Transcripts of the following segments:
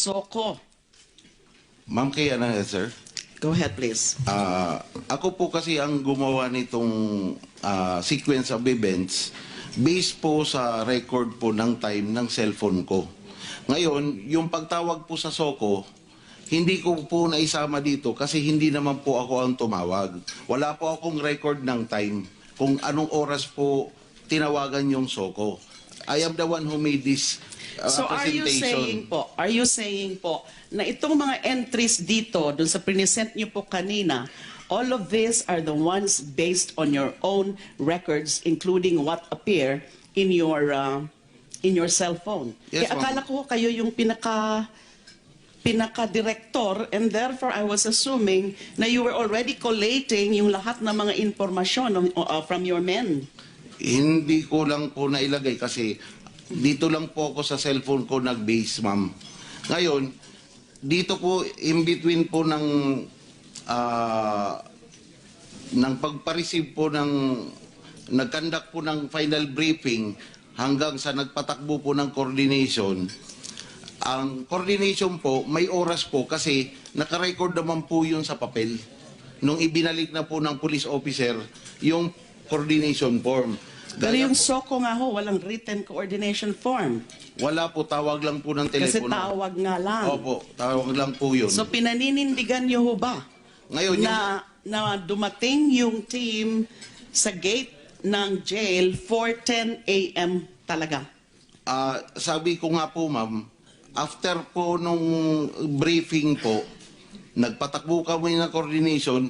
SOCO. Ma'am Kay sir. Go ahead, please. Ako po kasi ang gumawa nitong sequence of events based po sa record po ng time ng cellphone ko. Ngayon, yung pagtawag po sa SOCO, hindi ko po naisama dito kasi hindi naman po ako ang tumawag. Wala po akong record ng time kung anong oras po tinawagan yung SOCO. I am the one who made this So are you saying po na itong mga entries dito dun sa present niyo po kanina, all of these are the ones based on your own records, including what appear in your cell phone? Yes, Kaya akala ko kayo yung pinaka-director, and therefore I was assuming na you were already collating yung lahat ng mga informasyon from your men. Hindi ko lang po nailagay kasi dito lang po ako sa cellphone ko nag-base, ma'am. Ngayon, dito po in between po ng pagpa-receive po nag-conduct po ng final briefing hanggang sa nagpatakbo po ng coordination. Ang coordination po, may oras po kasi nakarecord naman po yun sa papel. Nung ibinalik na po ng police officer yung coordination form. Pero yung SOCO nga ho, walang written coordination form. Wala po, tawag lang po ng telepono. Kasi tawag nga lang. Opo, tawag lang po yun. So pinaninindigan niyo ho ba Ngayon, na dumating yung team sa gate ng jail 4:10 a.m. talaga? Sabi ko nga po, ma'am, after po nung briefing po, nagpatakbo kami ng coordination,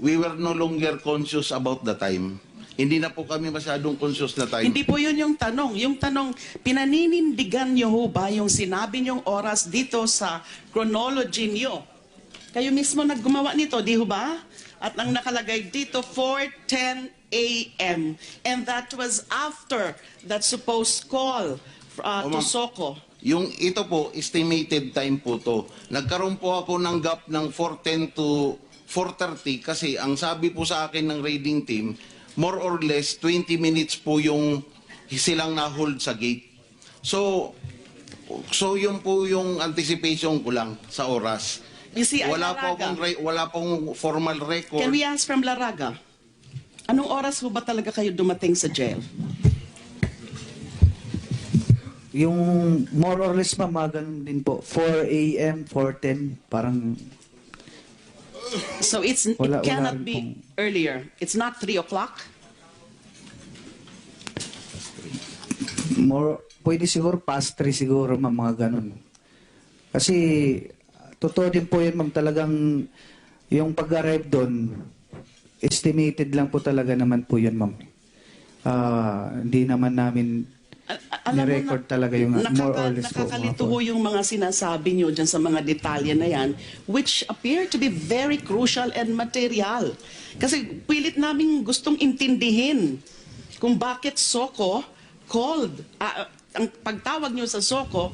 we were no longer conscious about the time. Hindi na po kami masyadong conscious na time. Hindi po yun yung tanong. Yung tanong, pinaninindigan niyo ho ba yung sinabi niyong oras dito sa chronology niyo? Kayo mismo naggumawa nito, di ho ba? At ang nakalagay dito, 4:10 a.m. And that was after that supposed call to SOCO. Yung ito po, estimated time po to. Nagkaroon po ako ng gap ng 4:10 to 4:30 kasi ang sabi po sa akin ng raiding team, more or less 20 minutes po yung silang na-hold sa gate. So yun po yung anticipation ko lang sa oras. You see, Wala pong formal record. Can we ask from Laraga? Anong oras ho ba talaga kayo dumating sa jail? Yung more or less ganun din po. 4 a.m., 4:10, parang... So it cannot be earlier. It's not 3 o'clock? Pwede siguro past 3 siguro, ma'am, mga ganun. Kasi, totoo din po yun, ma'am, talagang yung pag-arrive doon, estimated lang po talaga naman po yun, ma'am. Hindi naman namin ni-record talaga yung more or less po. Nakakalito ho yung mga sinasabi nyo dyan sa mga detalye na yan, which appear to be very crucial and material. Kasi pilit namin gustong intindihin kung bakit SOCO called, ang pagtawag nyo sa SOCO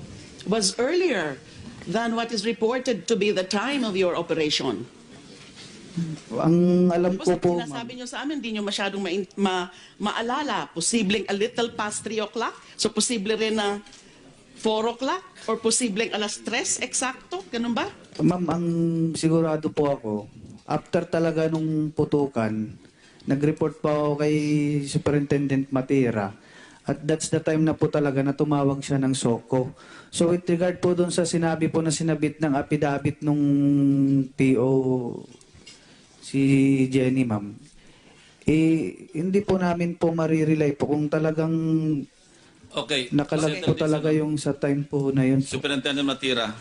was earlier than what is reported to be the time of your operation. Ang alam ko po, sinasabi nyo sa amin, hindi nyo masyadong maalala. Posibleng a little past 3 o'clock? So, posible rin na 4 o'clock? Or posibleng alas 3 eksakto? Ganun ba? ma'am, ang sigurado po ako, after talaga nung putukan, nag-report pa ako kay Superintendent Matira. At that's the time na po talaga na tumawag siya ng SOCO. So with regard po doon sa sinabi po na sinabit ng affidavit nung PO si Jenny, ma'am, hindi po namin po marirelay po kung talagang nakalag po talaga yung sa time po na yun. Superintendent Matira,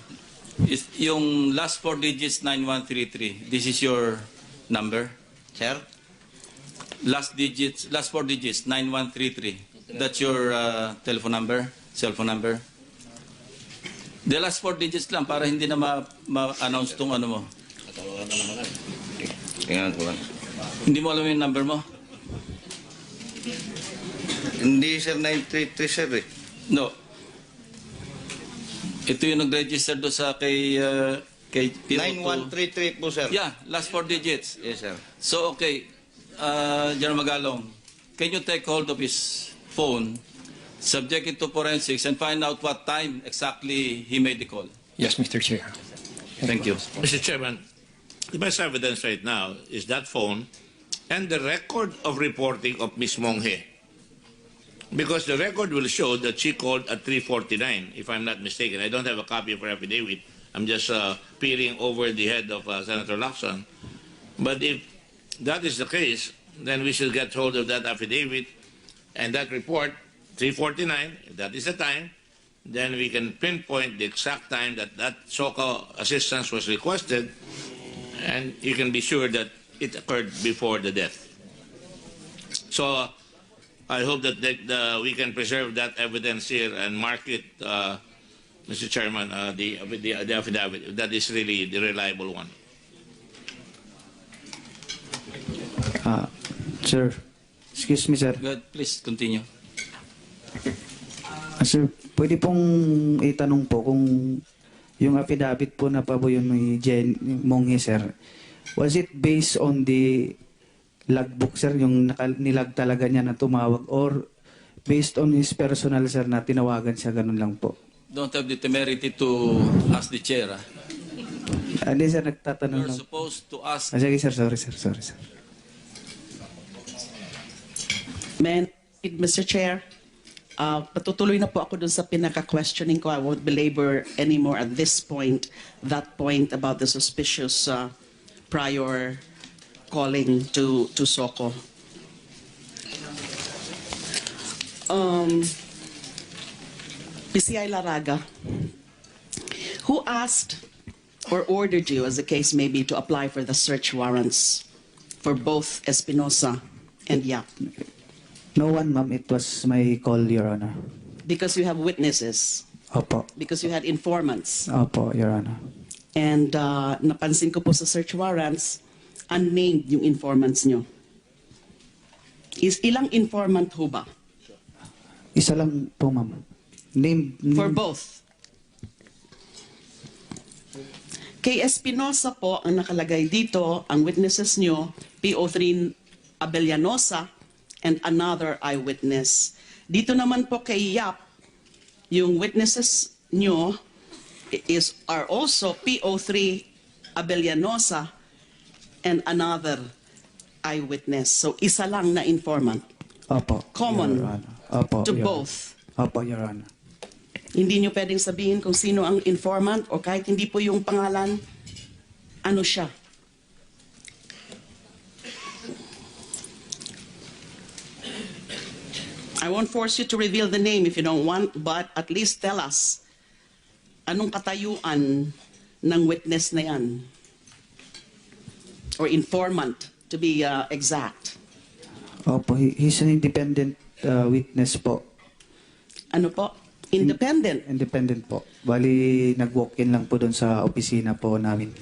yung last 4 digits 9133, this is your number? Sir? Last 4 digits 9133, that's your telephone number, cell phone number? The last 4 digits lang para hindi na ma-announce tong ano mo. Hindi mo alam yung number mo? Hindi, sir, 933, sir, eh. No. Ito yung nag-register do sa kay 9133 po, sir. Yeah, last 4 digits. Yes, sir. So, okay. General Magalong, can you take hold of his phone, subject it to forensics, and find out what time exactly he made the call? Yes, Mr. Chair. Thank you. Mr. Chairman, the best evidence right now is that phone and the record of reporting of Ms. Monghe. Because the record will show that she called at 3:49, if I'm not mistaken. I don't have a copy of her affidavit. I'm just peering over the head of Senator Lacson. But if that is the case, then we should get hold of that affidavit and that report, 3:49, if that is the time, then we can pinpoint the exact time that that SOCO assistance was requested, and you can be sure that it occurred before the death. So I hope that we can preserve that evidence here and mark it, Mr. Chairman, the affidavit. That is really the reliable one. Sir, excuse me, sir. Go ahead, please continue. Sir, pwede pong itanong po kung yung affidavit po na pabuyon ni Jen Monghe, sir, was it based on the logbook, sir, yung nilag talaga niya na tumawag, or based on his personal, sir, na tinawagan siya, ganun lang po? Don't have the temerity to ask the chair. Hindi, sir, nagtatanong You're lang. supposed to ask. Sige, sir, sorry, sir. Men, Mr. Chair, patutuloy na po ako dun sa pinaka-questioning ko. I won't belabor anymore at this point, that point about the suspicious prior calling to SOCO. PCI Laraga, who asked or ordered you, as the case may be, to apply for the search warrants for both Espinosa and Yap? No one, ma'am. It was my call, Your Honor. Because you have witnesses, Opo. because you had informants. Opo, Your Honor. And napansin ko po sa search warrants, unnamed yung informants nyo. Ilang informant ho ba? Isa lang po, ma'am. Name. For both. Kay Espinosa po, ang nakalagay dito, ang witnesses nyo, PO3 Abellanosa, and another eyewitness. Dito naman po kay Yap, yung witnesses nyo are also PO3 Abellanosa and another eyewitness. So isa lang na informant. Opo. Common Your Honor. Opo, to Your both. Honor. Opo, Your Honor. Hindi nyo pwedeng sabihin kung sino ang informant o kahit hindi po yung pangalan, ano siya. I won't force you to reveal the name if you don't want, but at least tell us anong katayuan ng witness na yan. Or informant, to be exact. Opo, he's an independent witness po. Ano po? Independent. Independent po. Bali, nag-walk-in lang po doon sa opisina po namin.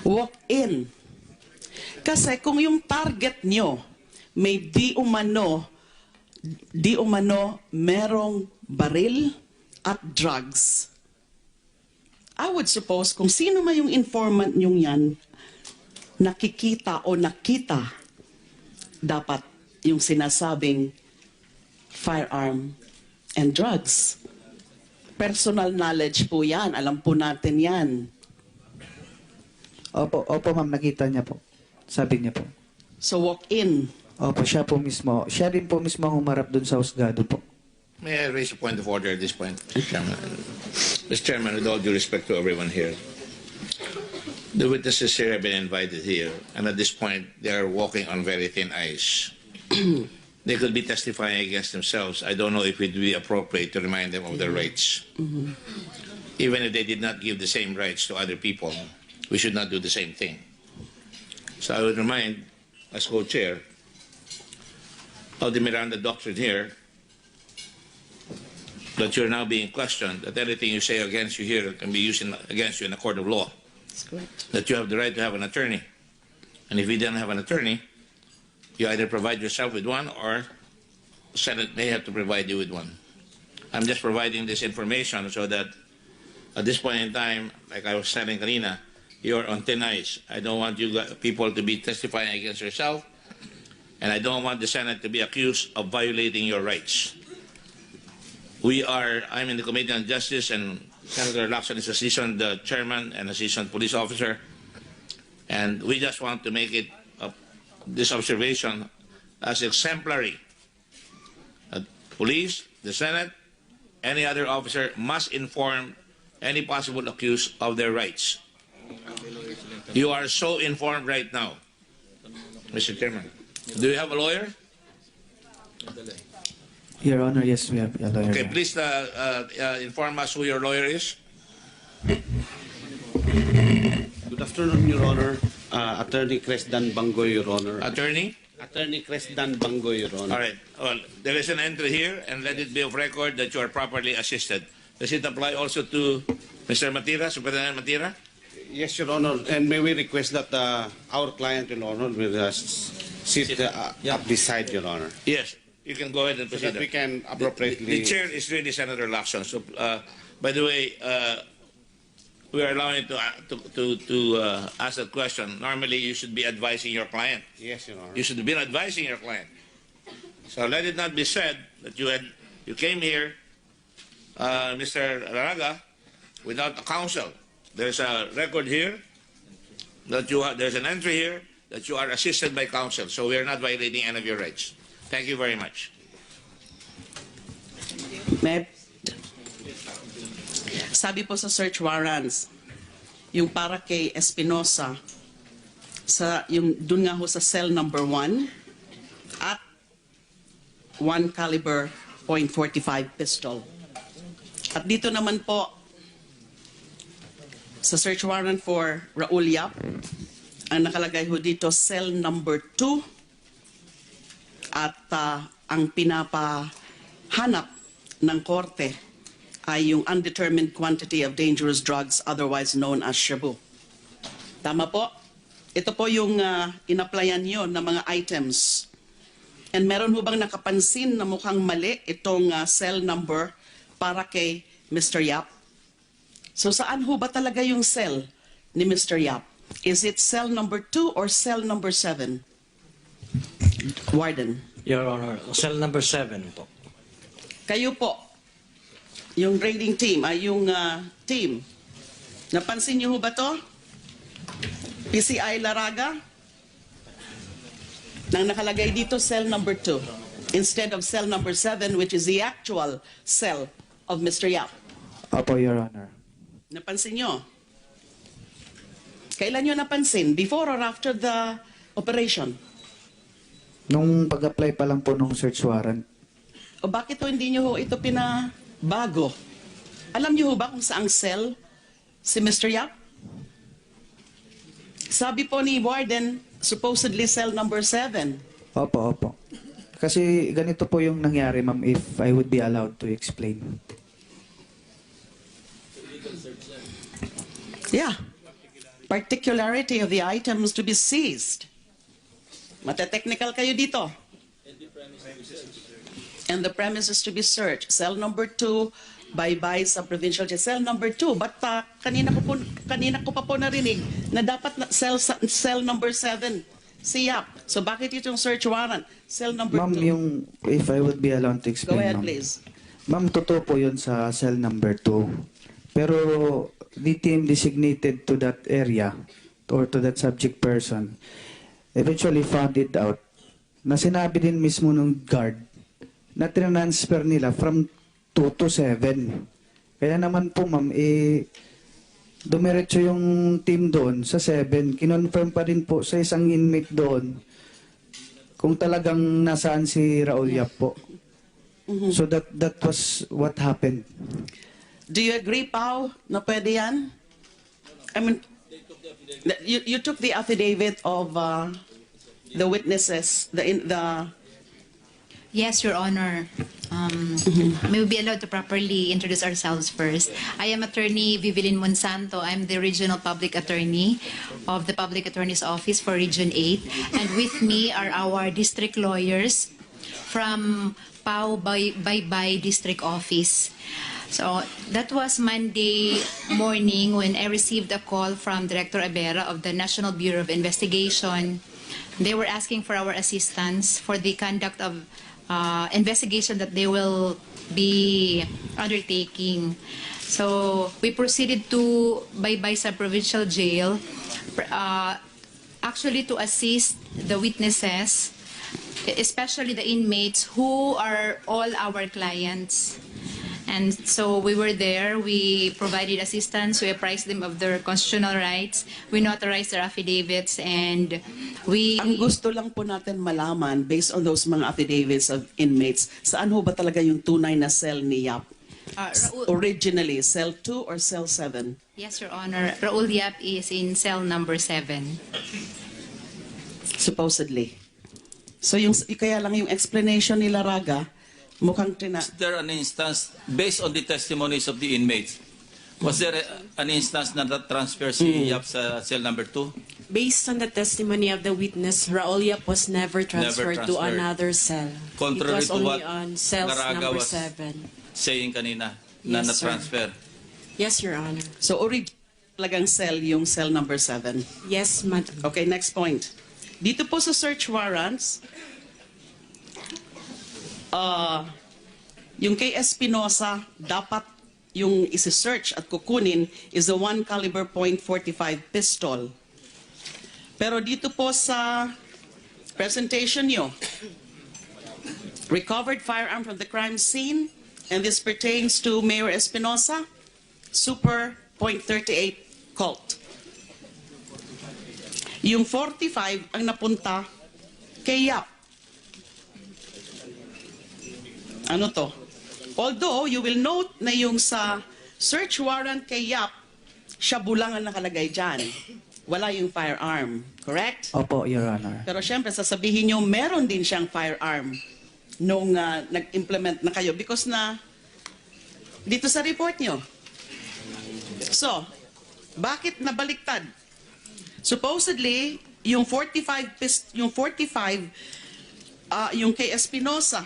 Walk-in. Kasi kung yung target nyo may di umano merong baril at drugs, I would suppose kung sino man yung informant nyong yan, nakikita o nakita dapat yung sinasabing firearm and drugs. Personal knowledge po yan. Alam po natin yan. Opo, ma'am, nakita niya po. Sabi niya po. So walk-in. Opo, siya po mismo. Siya din po mismo humarap dun sa husgado po. May I raise a point of order at this point, Mr. Chairman? Mr. Chairman, with all due respect to everyone here, the witnesses here have been invited here, and at this point, they are walking on very thin ice. They could be testifying against themselves. I don't know if it would be appropriate to remind them of their rights. Even if they did not give the same rights to other people, we should not do the same thing. So I would remind, as co-chair, of the Miranda doctrine here, that you're now being questioned, that anything you say against you here can be used against you in a court of law. That's correct. That you have the right to have an attorney. And if you don't have an attorney, you either provide yourself with one or the Senate may have to provide you with one. I'm just providing this information so that at this point in time, like I was telling Karina, you're on thin ice. I don't want you people to be testifying against yourself, and I don't want the Senate to be accused of violating your rights. I'm in the Committee on Justice and Senator Lacson is a seasoned chairman and a seasoned police officer. And we just want to make it this observation as exemplary. Police, the Senate, any other officer must inform any possible accused of their rights. You are so informed right now, Mr. Chairman. Do you have a lawyer? Your Honor, yes, we have a lawyer. Okay, please inform us who your lawyer is. Good afternoon, Your Honor. Attorney Cresdan Bangoy, Your Honor. Attorney? Attorney Cresdan Bangoy, Your Honor. All right. Well, there is an entry here, and let it be of record that you are properly assisted. Does it apply also to Mr. Matira, Superintendent Matira? Yes, Your Honor. And may we request that our client, Your Honor, will sit up this side, Your Honor, Yes. You can go ahead and so proceed. that we can appropriately. The chair is really Senator Lacson. So, by the way, we are allowing you to ask that question. Normally, you should be advising your client. Yes, Your Honor. You should have been advising your client. So let it not be said that you came here, Mr. Laraga, without a counsel. There's a record here that there's an entry here that you are assisted by counsel. So we are not violating any of your rights. Thank you very much. May sabi po sa search warrants, yung para kay Espinosa, yung dun nga ho sa cell number 1 at 1 caliber .45 pistol. At dito naman po sa search warrant for Raul Yap, ang nakalagay ho dito cell number 2 at ang pinapahanap ng korte ay yung undetermined quantity of dangerous drugs otherwise known as shabu. Tama po? Ito po yung in-applyan nyo na mga items. And meron ho bang nakapansin na mukhang mali itong cell number para kay Mr. Yap? So saan ho ba talaga yung cell ni Mr. Yap? Is it cell number 2 or cell number 7? Warden. Your Honor, cell number 7 po. Kayo po, yung raiding team, ay yung team, napansin niyo ho ba to? PCI Laraga? Nang nakalagay dito, cell number 2, instead of cell number 7, which is the actual cell of Mr. Yap. Opo, Your Honor. Napansin niyo? Kailan niyo napansin? Before or after the operation? Nung pag-apply pa lang po nung search warrant, O bakit ho hindi niyo ho ito pinabago? Alam niyo ho ba kung saang cell si Mr. Yap? Sabi po ni Warden, supposedly cell number 7. opo. Kasi ganito po yung nangyari, ma'am, if I would be allowed to explain. Yeah. Particularity of the items to be seized. Mata-technical kayo dito. And the premises to be searched. Cell number 2, bye-bye sa provincial jail. Cell number 2, but kanina ko pa po narinig na dapat cell number 7 si Yap. So bakit itong search warrant? Cell number 2. Ma'am, yung, if I would be allowed to explain, Go ahead, ma'am. please. Ma'am, totoo po yun sa cell number 2. Pero the team designated to that area or to that subject person eventually found it out na sinabi din mismo ng guard na transfer nila from 2 to 7. Kaya naman po, ma'am, dumiretso yung team doon sa 7. Kinonfirm pa rin po sa isang inmate doon kung talagang nasaan si Raul Yap po. So that was what happened. Do you agree, Pao, na pwede yan? I mean, you took the affidavit of the witnesses, the Yes, Your Honor. May we be allowed to properly introduce ourselves first. I am Attorney Vivilin Monsanto. I'm the Regional Public Attorney of the Public Attorney's Office for Region 8. And with me are our district lawyers from Pau Baybay District Office. So that was Monday morning when I received a call from Director Abera of the National Bureau of Investigation. They were asking for our assistance for the conduct of investigation that they will be undertaking. So we proceeded to Baybay Sub-Provincial Jail, actually to assist the witnesses, especially the inmates who are all our clients. And so we were there, we provided assistance, we apprised them of their constitutional rights, we notarized their affidavits, and we... Ang gusto lang po natin malaman, based on those mga affidavits of inmates, saan ho ba talaga yung tunay na cell ni Yap? Originally, cell 2 or cell 7? Yes, Your Honor. Raul Yap is in cell number 7. Supposedly. So yung kaya lang yung explanation nila Raga, mukhang Is there an instance, based on the testimonies of the inmates, was there an instance na transfer si Yap sa cell number 2? Based on the testimony of the witness, Raul Yap was never transferred to transferred. another cell. Contrary It was to only what on cells Naraga number was 7. saying kanina na Yes, sir. na-transfer. Yes, Your Honor. So original talagang cell yung cell number 7. Yes, Madam. Okay, next point. Dito po sa search warrants, yung kay Espinosa, dapat yung isi-search at kukunin is the 1 caliber .45 pistol. Pero dito po sa presentation nyo, recovered firearm from the crime scene, and this pertains to Mayor Espinosa, Super .38 Colt. Yung 45 ang napunta kay Yap. Ano to? Although, you will note na yung sa search warrant kay Yap, shabu lang ang nakalagay dyan. Wala yung firearm. Correct? Opo, Your Honor. Pero syempre, sasabihin nyo, meron din siyang firearm nung nag-implement na kayo because na dito sa report nyo. So, bakit nabaliktad? Supposedly, yung 45, yung kay Espinosa,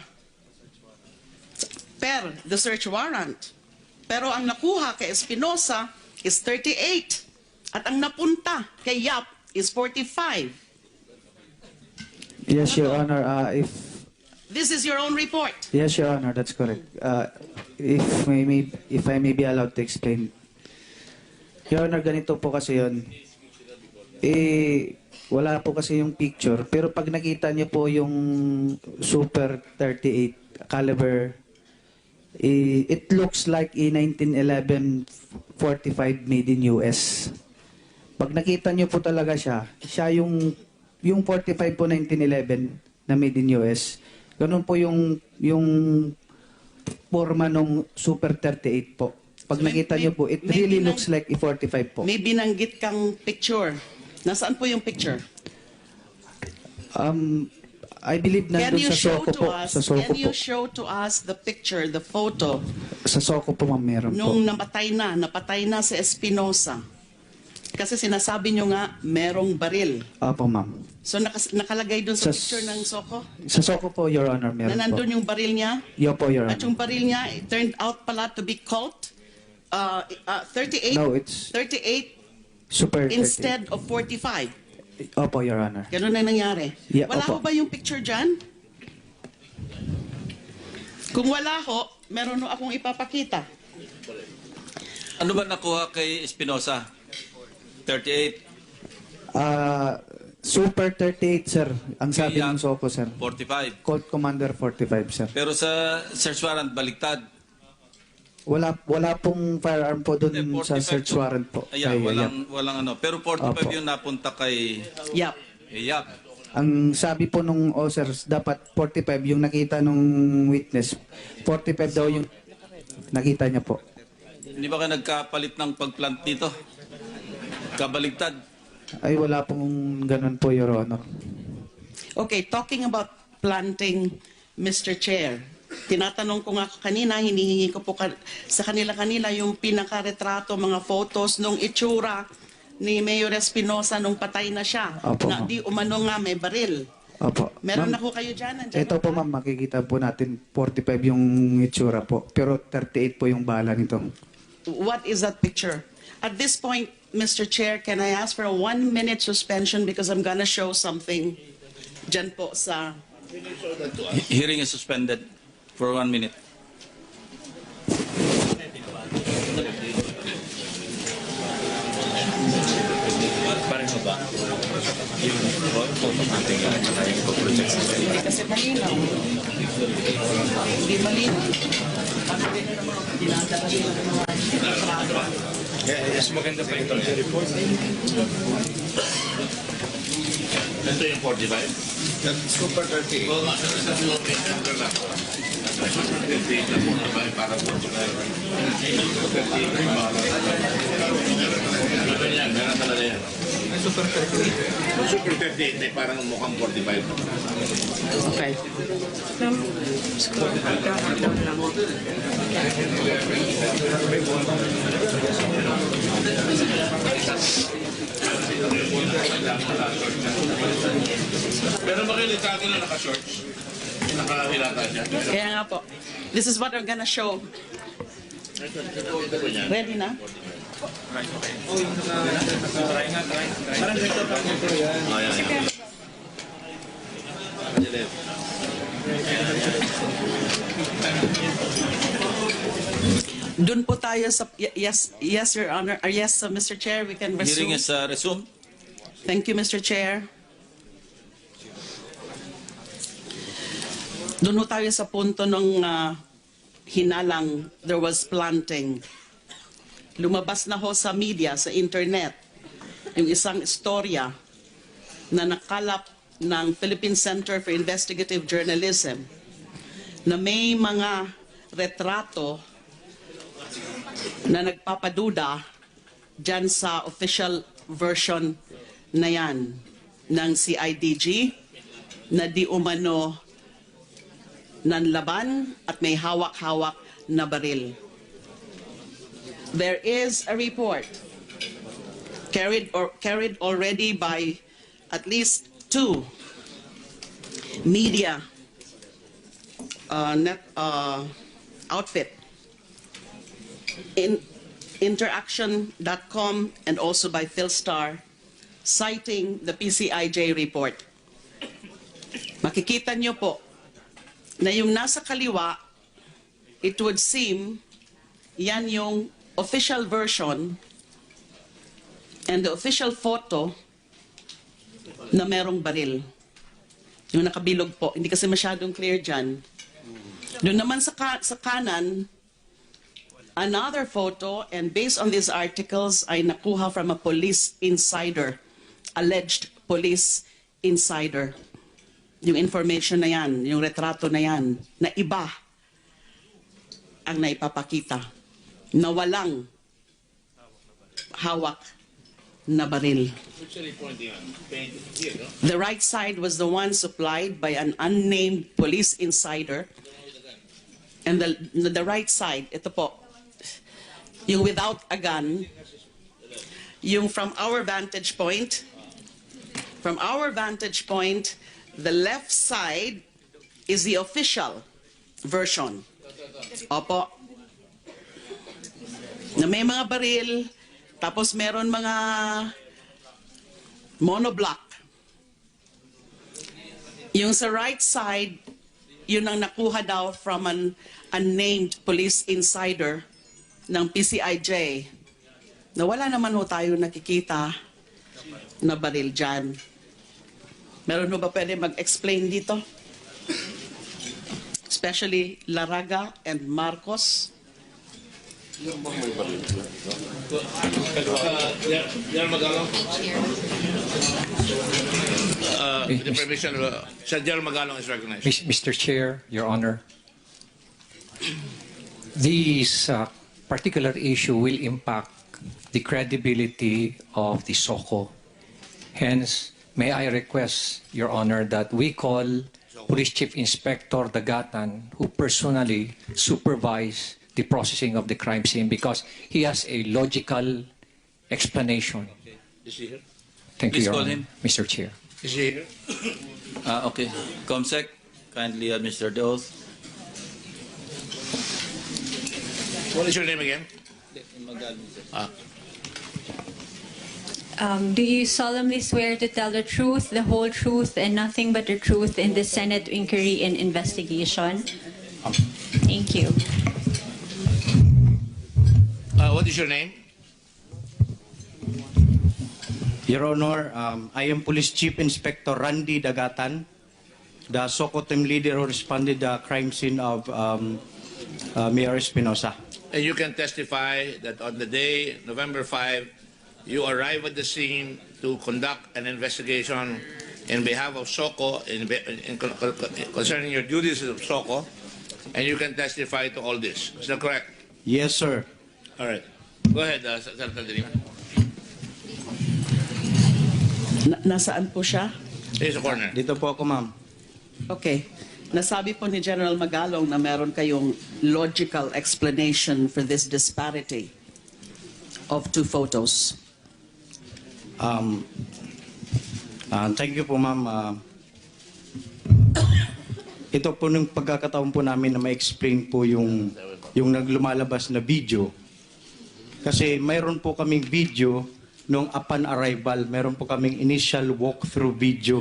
per the search warrant. Pero ang nakuha kay Espinosa is 38. At ang napunta kay Yap is 45. Yes, Your Honor. This is your own report. Yes, Your Honor, that's correct. If I may be allowed to explain. Your Honor, ganito po kasi yun. Wala po kasi yung picture. Pero pag nakita niyo po yung Super 38 caliber, it looks like a 1911 45 made in US. Pag nakita niyo po talaga siya yung 45 po 1911 na made in US. Ganun po yung forma ng Super 38 po. Pag So, nakita niyo po, it really looks like a 45 po. May binanggit kang picture. Nasaan po yung picture? I believe nandun sa Soko po. Sa Soko Can you po. show to us the picture, the photo, Sa Soko po, ma'am, meron po. nung napatay na si Espinosa? Kasi sinasabi nyo nga, merong baril. Opo, ma'am. So nakalagay dun sa Sa- picture ng Soko? Sa Soko po, Your Honor, meron Na po. nandun yung baril niya? Yo po, Your At yung Honor. baril niya, it turned out pala to be Colt 38, No, it's 38 Super 38. instead of 45. Opo, Your Honor. Ganun na nangyari. Yeah, Wala opo. ho ba yung picture dyan? Kung wala ho, meron ho akong ipapakita. Ano ba nakuha kay Espinosa? 38, Super 38, sir. Ang sabi Kaya- ng Soko, sir. 45. Colt Commander 45, sir. Pero sa search warrant, baliktad. Wala pong firearm po dun sa 45 search to- warrant po. Ayan, Kay walang ano. Pero 45 Opo. yung napunta kay Yap. Yap. Ang sabi po nung officers, dapat 45 yung nakita nung witness. 45 daw yung nakita niya po. Hindi ba ka nagkapalit ng pagplant dito? Kabaligtad. Ay, wala pong ganun po, Your Honor. Okay, talking about planting, Mr. Chair. Tinatanong ko nga kanina, hinihingi ko po sa kanila yung pinakaretrato, mga photos nung itsura ni Mayor Espinosa nung patay na siya. Opo, Na ma'am. di umano nga may baril. Opo. Meron Ma'am, na ko kayo dyan. Nandyan ito na po, ba? ma'am, makikita po natin 45 yung itsura po. Pero 38 po yung bala nito. What is that picture? At this point, Mr. Chair, can I ask for a 1-minute suspension because I'm gonna show something dyan po sa... Hearing is suspended for 1 minute. Hindi kasi malinaw. Hindi malinaw. Yes, maganda pa ito. Ito yung 45? That's super 30. Oo nga, sa mga picture lang. 38 na muna ba para po ito kayo? Meron talaga yan. Super 38. Super 38 ay parang mukhang 45. Okay. Pero makinig sa akin na naka-shorts. Nakahilata siya. Kaya nga po. This is what I'm gonna show. Ready na? Doon po tayo sa yes, Your Honor. Yes, Mr. Chair, we can Hearing resume. is resumed. Thank you, Mr. Chair. Doon po tayo sa punto nung hinalang there was planting. Lumabas na ho sa media, sa internet, yung isang istorya na nakalap ng Philippine Center for Investigative Journalism na may mga retrato na nagpapaduda dyan sa official version na yan ng CIDG na di umano nanlaban at may hawak-hawak na baril. There is a report carried already by at least 2 media outfit in Interaction.com and also by Philstar citing the PCIJ report. Makikita niyo po na yung nasa kaliwa, it would seem yan yung official version and the official photo na merong baril. Yung nakabilog po, hindi kasi masyadong clear dyan. Doon naman sa kanan, another photo, and based on these articles, ay nakuha from a police insider, alleged police insider. Yung information na yan, yung retrato na yan, na iba ang naipapakita, na walang hawak na baril. The right side was the one supplied by an unnamed police insider, and the right side, ito po, yung without a gun, yung from our vantage point, the left side is the official version. Opo. Na may mga baril, tapos meron mga monoblock. Yung sa right side, yun ang nakuha daw from an unnamed police insider ng PCIJ na wala naman ho tayo nakikita na baril dyan. Meron ho ba pwede mag-explain dito? Especially Laraga and Marcos. The permission, Sir General Magalong is recognized. Mr. Chair, Your Honor, this particular issue will impact the credibility of the SOCO. Hence, may I request, Your Honor, that we call Police Chief Inspector Dagatan, who personally supervised the processing of the crime scene, because he has a logical explanation. Is he here? Thank you, Please Your call Honor. him. Mr. Chair. Is he here? Okay. Comsec, kindly administer the oath. What is your name again? Do you solemnly swear to tell the truth, the whole truth, and nothing but the truth in the Senate inquiry and investigation? Thank you. What is your name? Your Honor, I am Police Chief Inspector Randy Dagatan, the SOCO team leader who responded to the crime scene of Mayor Espinosa. And you can testify that on the day, November 5, you arrive at the scene to conduct an investigation in behalf of SOCO concerning your duties of SOCO, and you can testify to all this. Is that correct? Yes, sir. All right. Go ahead, Senator De Lima. Nasaan po siya? Here's the corner. Dito po ako, ma'am. Okay. Nasabi po ni General Magalong na meron kayong logical explanation for this disparity of two photos. Thank you po, ma'am. Ito po nung pagkakataon po namin na ma-explain po yung naglumalabas na video. Kasi mayroon po kaming video nung upon arrival, mayroon po kaming initial walkthrough video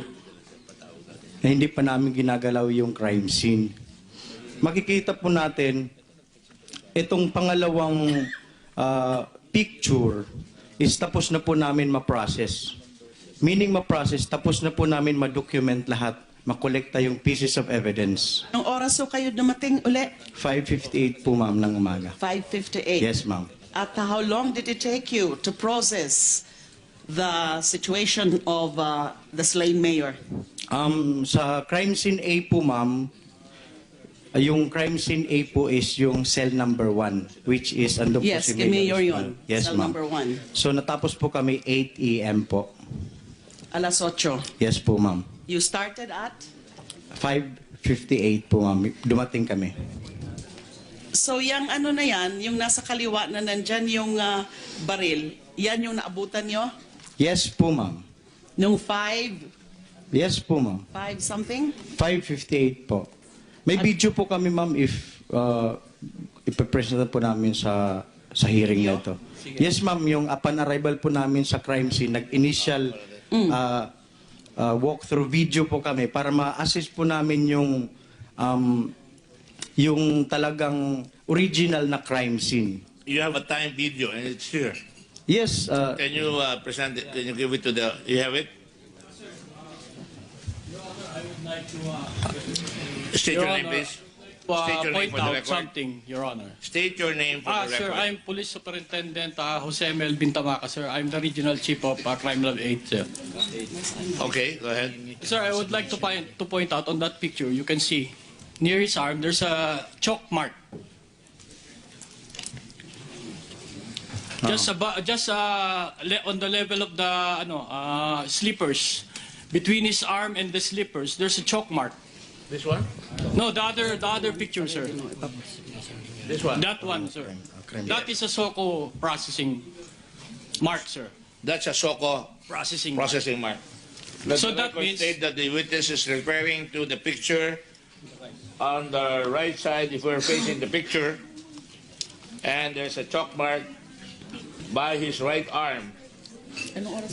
na hindi pa namin ginagalaw yung crime scene. Makikita po natin, itong pangalawang picture is tapos na po namin ma-process. Meaning ma-process, tapos na po namin ma-document lahat, makolekta yung pieces of evidence. Anong oras so kayo dumating uli? 5:58 po, ma'am, ng umaga. 5:58. Yes, ma'am. At how long did it take you to process the situation of the slain mayor? Sa crime scene A po, ma'am, yung crime scene A po is yung cell number 1, which is ando po Yes, si kay Mayor yun. Yes, Cell ma'am. number 1. So natapos po kami 8 a.m. po. Alas 8. Yes po, ma'am. You started at? 5:58 po, ma'am. Dumating kami. So yung ano na yan, yung nasa kaliwa na nandyan yung baril, yan yung naabutan nyo? Yes po, ma'am. Nung 5 Yes po, ma'am. something? 5:58 po. May video po kami, ma'am, if ipapresent po namin sa hearing na ito. Yes, ma'am, yung upon arrival po namin sa crime scene, nag-initial walkthrough video po kami para ma-assist po namin yung talagang original na crime scene. You have a time video and it's here. Yes. Can you present it? Can you give it to the... You have it? State your name, please. State your name point for the out record. something, Your Honor. State your name for the Sir, record. I'm Police Superintendent Jose Mel Bintamaca, sir. I'm the Regional Chief of Crime Lab 8, sir. Okay, go ahead. Sir, I would like to point out on that picture, you can see near his arm, there's a chalk mark. Just on the level of the slippers, between his arm and the slippers, there's a chalk mark. This one? No, the other picture, sir. This one? That one, sir. That is a SOCO processing mark, sir. That's a SOCO Processing mark. Let So the that record means- state that the witness is referring to the picture on the right side if we're facing the picture, and there's a chalk mark by his right arm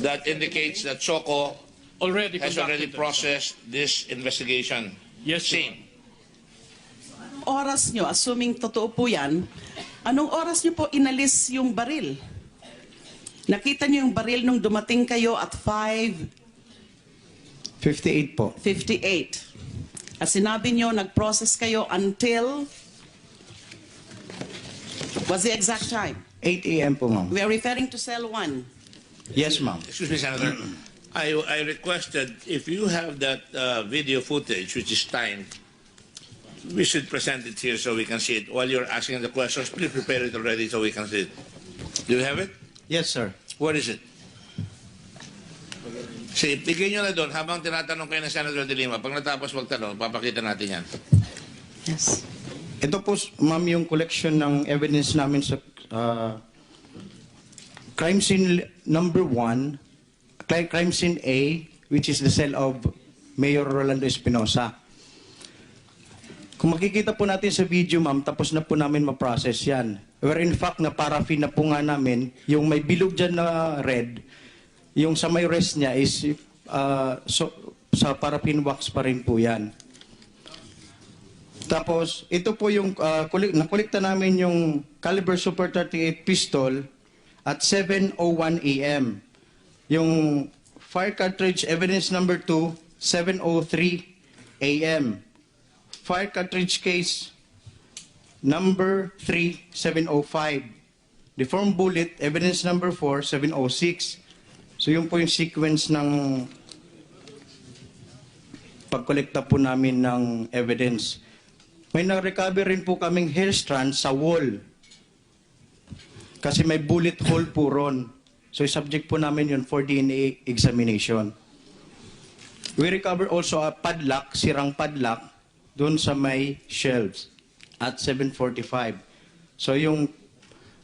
that indicates that SOCO has already processed this investigation. Yes, sir. Scene. Oras nyo, assuming totoo po yan, anong oras nyo po inalis yung baril? Nakita nyo yung baril nung dumating kayo at 58 po. 5:58. At sinabi nyo, nag-process kayo until... What's the exact time? 8 a.m. po, ma'am. We are referring to cell 1. Yes, ma'am. Excuse me, Senator. I requested if you have that video footage, which is timed, we should present it here so we can see it. While you're asking the questions, please prepare it already so we can see it. Do you have it? Yes, sir. What is it? See, bigyan nyo na doon habang tinatanong kayo ng Senator De Lima. Pag natapos magtanong, papakita natin yan. Yes. Ito po, ma'am, yung collection ng evidence namin sa crime scene number 1, crime scene A, which is the cell of Mayor Rolando Espinosa. Kung makikita po natin sa video, ma'am, tapos na po namin ma-process yan. Where in fact, na paraffin na po nga namin, yung may bilog dyan na red, yung sa may rest niya is sa paraffin wax pa rin po yan. Tapos, ito po yung, nakulikta namin yung caliber Super 38 pistol at 7:01 a.m. Yung fire cartridge evidence number 2, 7:03 a.m. Fire cartridge case number 3, 7:05. Deformed bullet evidence number 4, 7:06. So yun po yung sequence ng pagkolekta po namin ng evidence. May na-recover rin po kaming hair strand sa wall. Kasi may bullet hole po ron. So subject po namin yun for DNA examination. We recover also a padlock, sirang padlock, doon sa may shelves at 7:45. So yung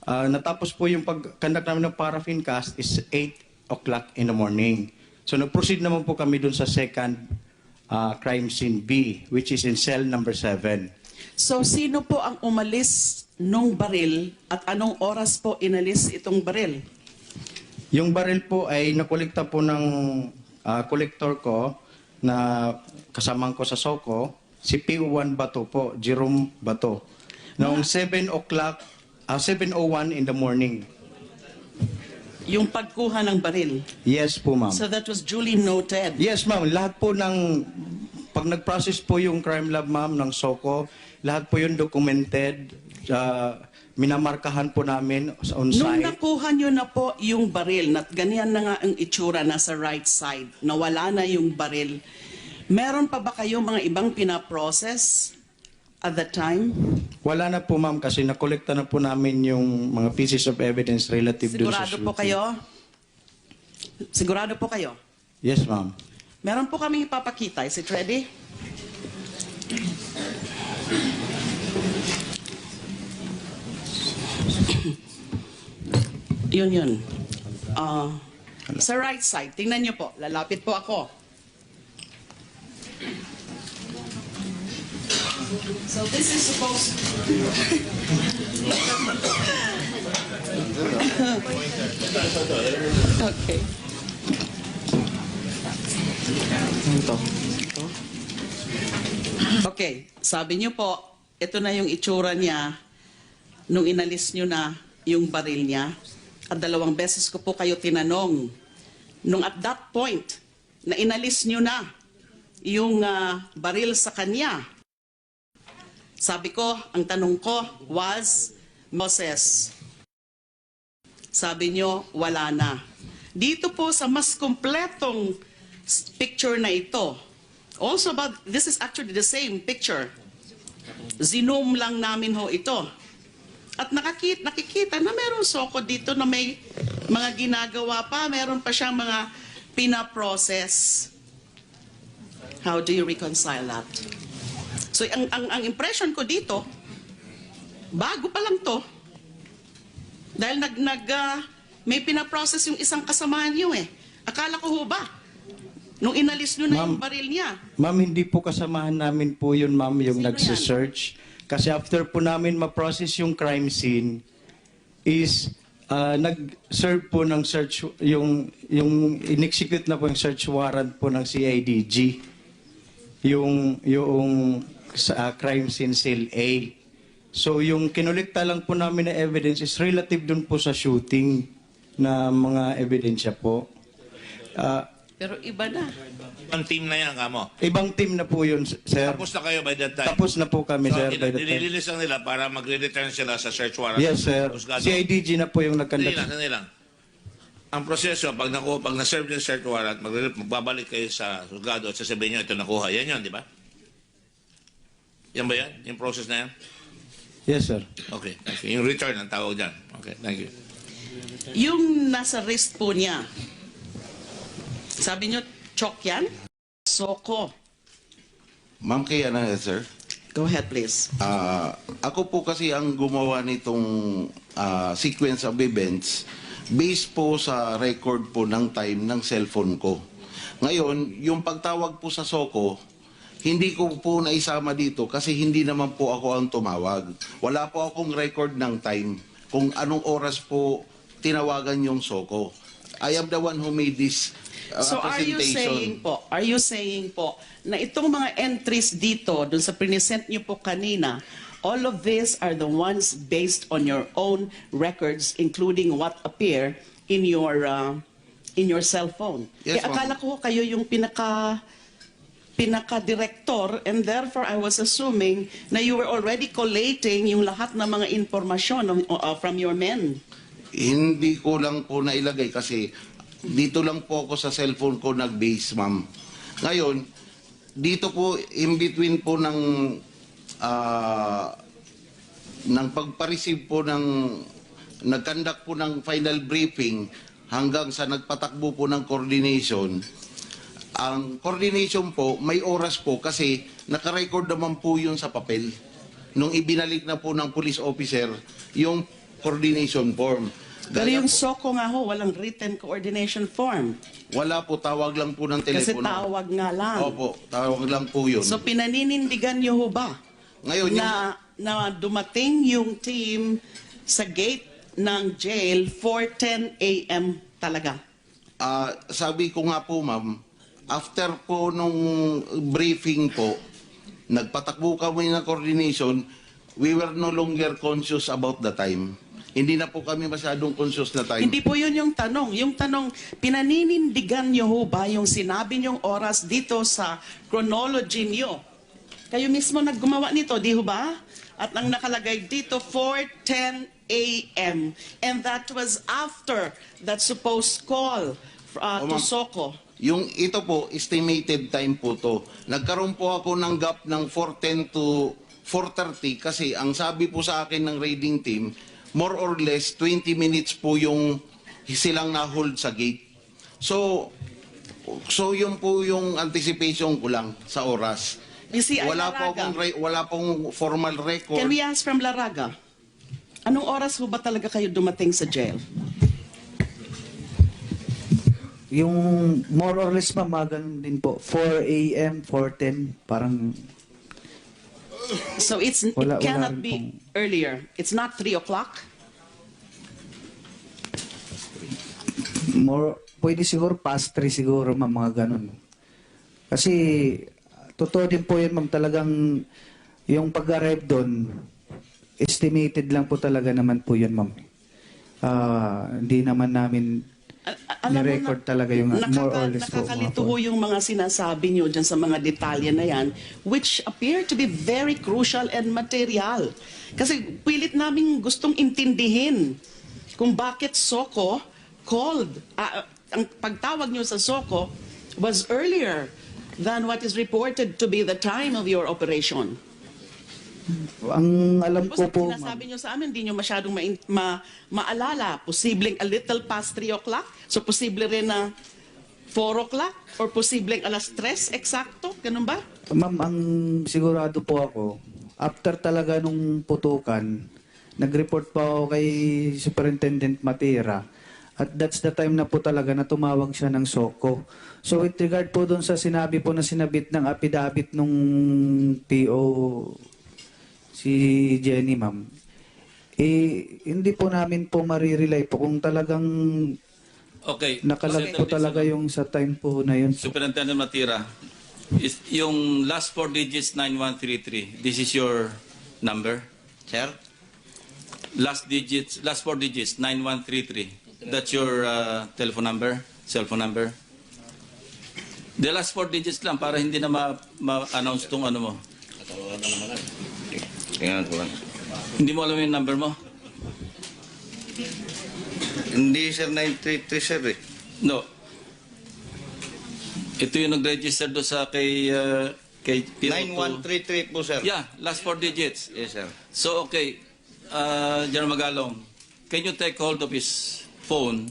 natapos po yung pag-conduct namin ng paraffin cast is 8 o'clock in the morning. So nag-proceed naman po kami doon sa second crime scene B, which is in cell number 7. So sino po ang umalis nung baril at anong oras po inalis itong baril? Yung baril po ay nakolekta po ng collector ko na kasamang ko sa Soko, si P1 Bato po, Jerome Bato. Noong 7:01 in the morning. Yung pagkuha ng baril? Yes po, ma'am. So that was duly noted? Yes, ma'am. Lahat po ng, pag nag-process po yung crime lab, ma'am, ng Soko, lahat po yung documented, minamarkahan po namin on Nung site. nakuha nyo na po yung baril, na ganyan na nga ang itsura, nasa right side, nawala na yung baril, meron pa ba kayo mga ibang pinaprocess at that time? Wala na po, ma'am, kasi nakolekta na po namin yung mga pieces of evidence relative dun sa Sigurado shooting. po kayo? Sigurado po kayo? Yes, ma'am. Meron po kaming ipapakita. Is it ready? Yun. Sa right side, tingnan nyo po. Lalapit po ako. So this is supposed Okay. Okay, sabi niyo po, ito na yung itsura niya nung inalis niyo na yung baril niya. At 2 beses ko po kayo tinanong, nung at that point, na inalis niyo na yung baril sa kanya. Sabi ko, ang tanong ko was, Moses, sabi niyo, wala na. Dito po sa mas kompletong picture na ito, also about, this is actually the same picture. Zoom lang namin ho ito. At nakikita na meron Soko dito na may mga ginagawa pa, meron pa siyang mga pinaprocess. How do you reconcile that? So ang impression ko dito, bago pa lang to, dahil may pinaprocess yung isang kasamahan niyo eh. Akala ko ho ba, nung inalis nyo na yung baril niya? Ma'am, hindi po kasamahan namin po yun, ma'am, yung nagsisearch. Kasi after po namin ma-process yung crime scene, is nag-serve po ng search, yung in-execute na po yung search warrant po ng CIDG. Yung crime scene cell A. So yung kinolekta lang po namin na evidence is relative dun po sa shooting na mga ebidensya po. Pero iba na. Ibang team na yan, kamo. Ibang team na po yun, sir. Tapos na kayo by that time? Tapos na po kami, sir, by that time. Nililinis lang nila para magre-return sila sa search warrant. Yes, sir. Husgado. CIDG na po yung nagkandak. Sandali lang. Ang proseso, pag na-serve yung search warrant, magbabalik kayo sa husgado at sasabihin nyo, ito nakuha. Yan yun, di ba? Yan ba yan? Yung process na yan? Yes, sir. Okay, thank you. Yung return ang tawag dyan. Okay, thank you. Yung nasa wrist po niya, sabi nyo, chok yan? Soko. Ma'am Kaya na, sir. Go ahead, please. Ako po kasi ang gumawa nitong sequence of events based po sa record po ng time ng cellphone ko. Ngayon, yung pagtawag po sa Soko, hindi ko po naisama dito kasi hindi naman po ako ang tumawag. Wala po akong record ng time kung anong oras po tinawagan yung Soko. I am the one who made this So are you saying po na itong mga entries dito dun sa present niyo po kanina, all of these are the ones based on your own records, including what appear in your in your cell phone. Yes, Kaya ma'am. akala ko kayo yung pinaka-director, and therefore I was assuming na you were already collating yung lahat ng mga informasyon from your men. Hindi ko lang po nailagay kasi dito lang po ako sa cellphone ko nag-base, ma'am. Ngayon, dito po in between po ng pagpa-receive po nag-conduct po ng final briefing hanggang sa nagpatakbo po ng coordination. Ang coordination po, may oras po kasi nakarecord naman po yun sa papel. Nung ibinalik na po ng police officer yung coordination form. Pero yung SOCO nga ho, walang written coordination form. Wala po, tawag lang po ng Kasi telepono. tawag nga lang. Opo, tawag lang po yun. So pinaninindigan niyo ho ba Ngayon, na dumating yung team sa gate ng jail 4:10 a.m. talaga? sabi ko nga po, ma'am, after po nung briefing po, nagpatakbo kami ng coordination, we were no longer conscious about the time. Hindi na po kami masyadong conscious na time. Hindi po yun yung tanong. Yung tanong, pinaninindigan niyo ho ba yung sinabi niyong oras dito sa chronology niyo? Kayo mismo naggumawa nito, di ho ba? At ang nakalagay dito, 4:10 a.m. And that was after that supposed call to SOCO. Yung ito po, estimated time po to. Nagkaroon po ako ng gap ng 4:10 to 4:30 kasi ang sabi po sa akin ng raiding team, more or less 20 minutes po yung silang na-hold sa gate. So yun po yung anticipation ko lang sa oras. You see, wala pong formal record. Can we ask from Laraga? Anong oras ho ba talaga kayo dumating sa jail? Yung more or less ganun din po. 4 a.m., 4:10, parang... So it cannot be earlier. It's not 3 o'clock? Pwede siguro past 3 siguro, ma'am, mga ganun. Kasi, totoo din po yun, ma'am, talagang yung pag-arrive doon, estimated lang po talaga naman po yun, ma'am. Hindi naman namin ni-record talaga yung more or less po. Nakakalito ho yung mga sinasabi nyo dyan sa mga detalye na yan, which appear to be very crucial and material. Kasi pilit namin gustong intindihin kung bakit SOCO called, ang pagtawag nyo sa SOCO was earlier than what is reported to be the time of your operation. Ang alam ko po, Sinasabi nyo sa amin, hindi nyo masyadong maalala. Posibleng a little past 3 o'clock? So posible rin na 4 o'clock? Or posibleng alas 3 eksakto? Ganun ba? ma'am, ang sigurado po ako, after talaga nung putukan, nag-report pa ako kay Superintendent Matira. At that's the time na po talaga na tumawag siya ng SOCO. So with regard po doon sa sinabi po na sinabit ng affidavit nung PO si Jenny, ma'am, hindi po namin po marirelay po kung talagang nakalag po talaga yung sa time po na yun. Superintendent Matira, yung last 4 digits 9133, this is your number? Sir? Last 4 digits 9133, that's your telephone number, cell phone number? The last 4 digits lang para hindi na ma-announce tong ano mo. Tingnan ko lang. Hindi mo alam yung number mo? Hindi, sir, 933, sir, eh. No. Ito yung nag-register do sa kay PO2. 9133 po, sir. Yeah, last 4 digits. Yes, sir. So, okay. General Magalong, can you take hold of his phone,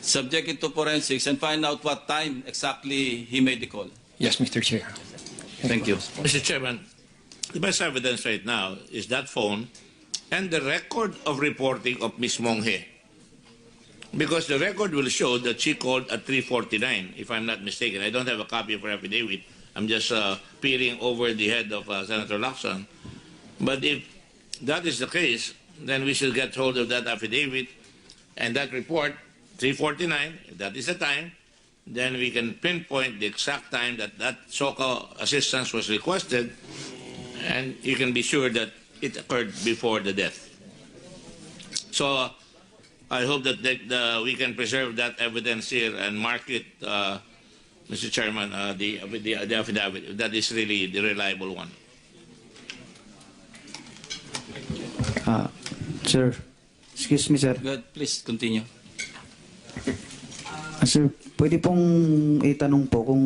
subject it to forensics, and find out what time exactly he made the call? Yes, Mr. Chair. Thank you. Mr. Chairman, the best evidence right now is that phone and the record of reporting of Ms. Monghe. Because the record will show that she called at 3:49, if I'm not mistaken. I don't have a copy of her affidavit. I'm just peering over the head of Senator Lacson. But if that is the case, then we should get hold of that affidavit and that report, 3:49, if that is the time, then we can pinpoint the exact time that SOCO assistance was requested, and you can be sure that it occurred before the death. So, I hope that we can preserve that evidence here and mark it, Mr. Chairman, the affidavit. That is really the reliable one. Sir, excuse me, sir. Good, please continue. Sir, pwede pong itanong po kung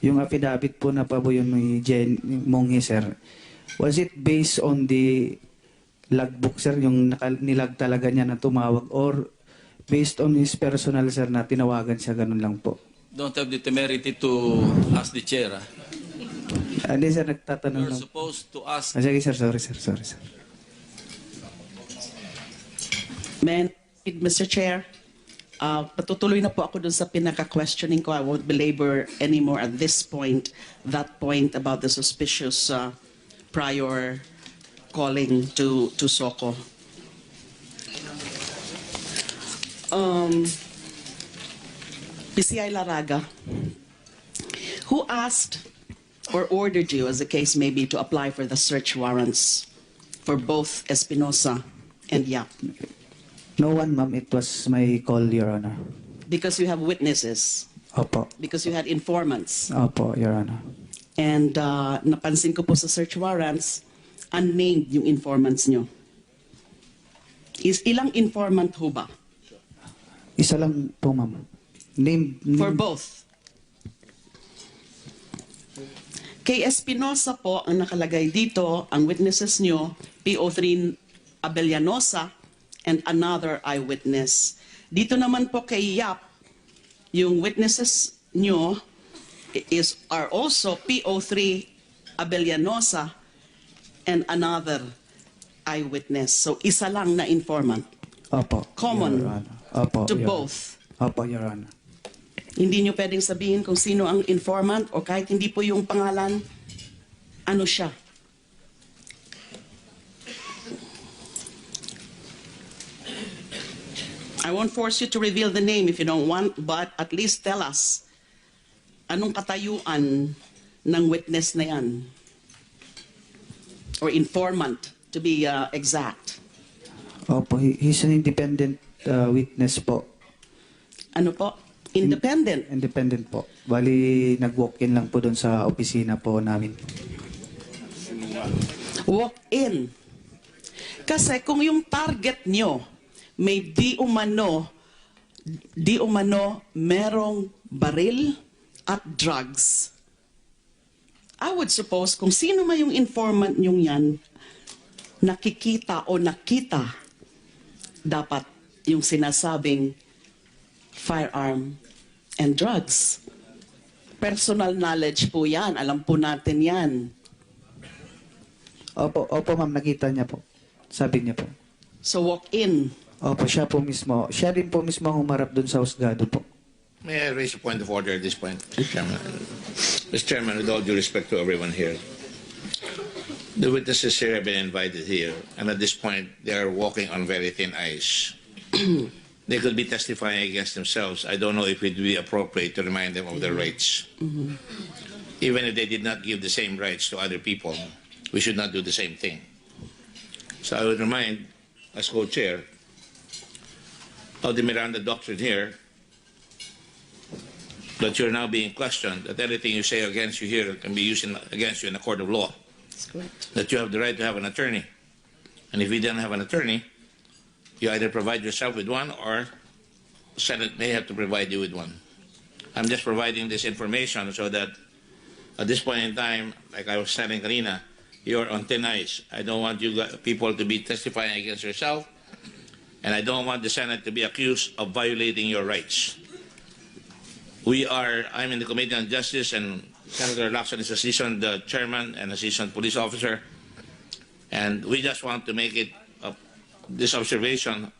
yung affidavit po na pabuyon ni Monghe, sir, was it based on the logbook, sir, yung nilag talaga niya na tumawag, or based on his personal, sir, na tinawagan siya, ganun lang po? Don't have the temerity to ask the chair. Hindi, sir, nagtatanong You're lang. supposed to ask. Sige, sir, sorry, sir. Mr. Chair, patutuloy na po ako dun sa pinaka-questioning ko. I won't belabor anymore at this point, that point about the suspicious prior calling to SOCO. PCI Laraga, who asked or ordered you, as the case may be, to apply for the search warrants for both Espinosa and Yap? No one, ma'am. It was my call, Your Honor. Because you have witnesses? Opo. Because you had informants? Opo, Your Honor. And napansin ko po sa search warrants, unnamed yung informants nyo. Ilang informant ho ba? Isa lang po, ma'am. Name. For both? Kay Espinosa po, ang nakalagay dito, ang witnesses nyo, PO3 Abellanosa, and another eyewitness. Dito naman po kay Yap, yung witnesses nyo are also PO3 Abellanosa and another eyewitness. So isa lang na informant. Opo. Common Your Honor. Opo, to Your both. Opo, Your Honor. Hindi nyo pwedeng sabihin kung sino ang informant o kahit hindi po yung pangalan, ano siya. I won't force you to reveal the name if you don't want, but at least tell us anong katayuan ng witness na yan. Or informant, to be exact. Opo, he's an independent witness po. Ano po? Independent? Independent po. Bali, nag-walk-in lang po doon sa opisina po namin. Walk-in. Kasi kung yung target nyo may di umano merong baril at drugs, I would suppose kung sino man yung informant nyong yan, nakikita o nakita dapat yung sinasabing firearm and drugs. Personal knowledge po yan. Alam po natin yan. Opo, ma'am, nakita niya po. Sabi niya po. So walk in. Opo, siya po mismo. Siya rin po mismo ang humarap doon sa husgado po. May I raise a point of order at this point, Mr. Chairman? Mr. Chairman, with all due respect to everyone here, the witnesses here have been invited here, and at this point, they are walking on very thin ice. They could be testifying against themselves. I don't know if it would be appropriate to remind them of their rights. Even if they did not give the same rights to other people, we should not do the same thing. So I would remind, as co-chair, of the Miranda doctrine here, that you're now being questioned, that anything you say against you here can be used against you in a court of law. That's correct. That you have the right to have an attorney. And if you don't have an attorney, you either provide yourself with one or the Senate may have to provide you with one. I'm just providing this information so that at this point in time, like I was telling Karina, you're on thin ice. I don't want you people to be testifying against yourself, and I don't want the Senate to be accused of violating your rights. I'm in the Committee on Justice, and Senator Lacson is a seasoned chairman and a seasoned police officer, and we just want to make it this observation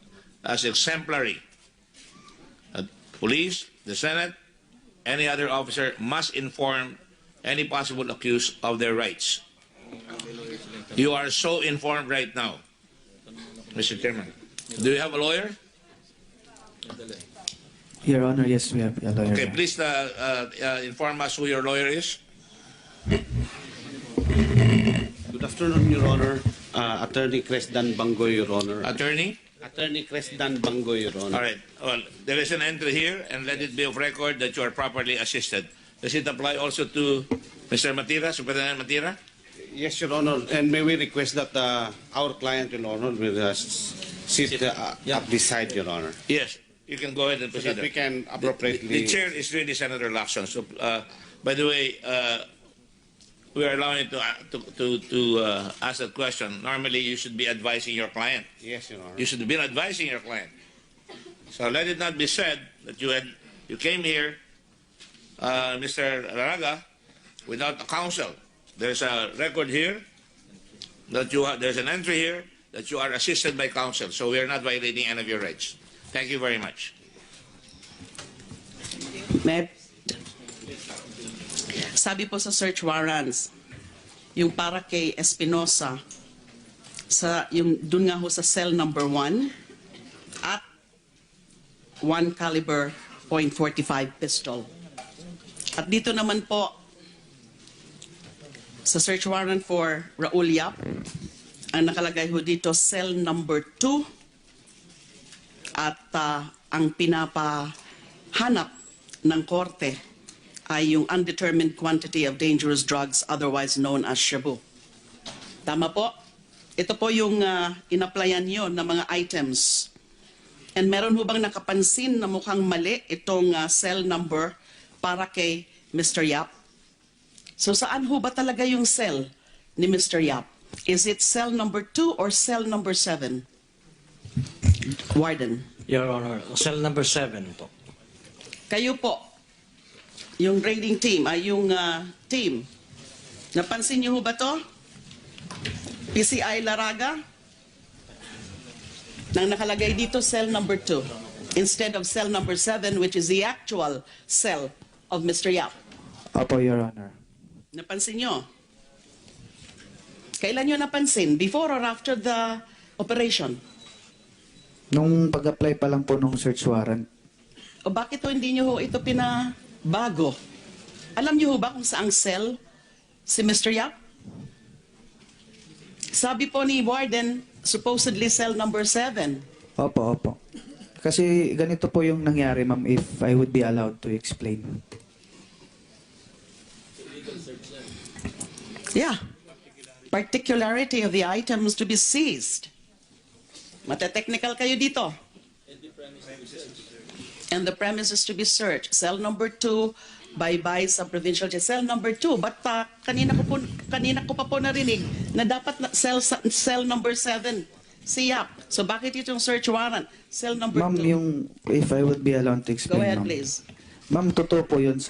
as exemplary. Police, the Senate, any other officer must inform any possible accused of their rights. You are so informed right now, Mr. Chairman. Do you have a lawyer? Your Honor, yes, we have a lawyer. Okay, please inform us who your lawyer is. Good afternoon, Your Honor. Attorney Cresdan Bangoy, Your Honor. Attorney? Attorney Cresdan Bango, Your Honor. All right. Well, there is an entry here, and let it be of record that you are properly assisted. Does it apply also to Mr. Matira, Superintendent Matira? Yes, Your Honor. And may we request that our client, Your Honor, will sit up this side, Your Honor. Yes. You can go ahead and So proceed. that we can appropriately... The chair is really Senator Lacson. So, by the way, we are allowing you to ask that question. Normally, you should be advising your client. Yes, Your Honor. You should have been advising your client. So let it not be said that you came here, Mr. Laraga, without a counsel. There's a record here that there's an entry here that you are assisted by counsel. So we are not violating any of your rights. Thank you very much. Sabi po sa search warrants, yung para kay Espinosa, yung dun nga ho sa cell number 1 at 1 caliber .45 pistol. At dito naman po sa search warrant for Raul Yap, ang nakalagay ho dito cell number 2 at ang pinapahanap ng korte ay yung undetermined quantity of dangerous drugs, otherwise known as shabu. Tama po? Ito po yung inaplayan nyo ng mga items. And meron ho bang nakapansin na mukhang mali itong cell number para kay Mr. Yap? So saan ho ba talaga yung cell ni Mr. Yap? Is it cell number 2 or cell number 7? Warden. Your Honor, cell number 7 po. Kayo po, yung raiding team, yung team, napansin niyo ho ba to? PCI Laraga? Nang nakalagay dito, cell number 2, instead of cell number 7, which is the actual cell of Mr. Yap. Opo, Your Honor. Napansin niyo? Kailan niyo napansin? Before or after the operation? Nung pag-apply pa lang po nung search warrant. O bakit ho hindi niyo ho ito pinabago? Alam niyo ho ba kung saang cell si Mr. Yap? Sabi po ni Warden, supposedly cell number 7. Opo, opo. Kasi ganito po yung nangyari, ma'am, if I would be allowed to explain. Yeah. Particularity of the items to be seized. Mate-technical kayo dito. And the premises to be searched. Cell number 2, bye-bye sa provincial jail. Cell number 2, but kanina ko pa po narinig na dapat cell number 7 si Yap. So bakit itong search warrant? Cell number 2. Ma'am, if I would be allowed to explain, Go ahead, ma'am. please. Ma'am, totoo po yun sa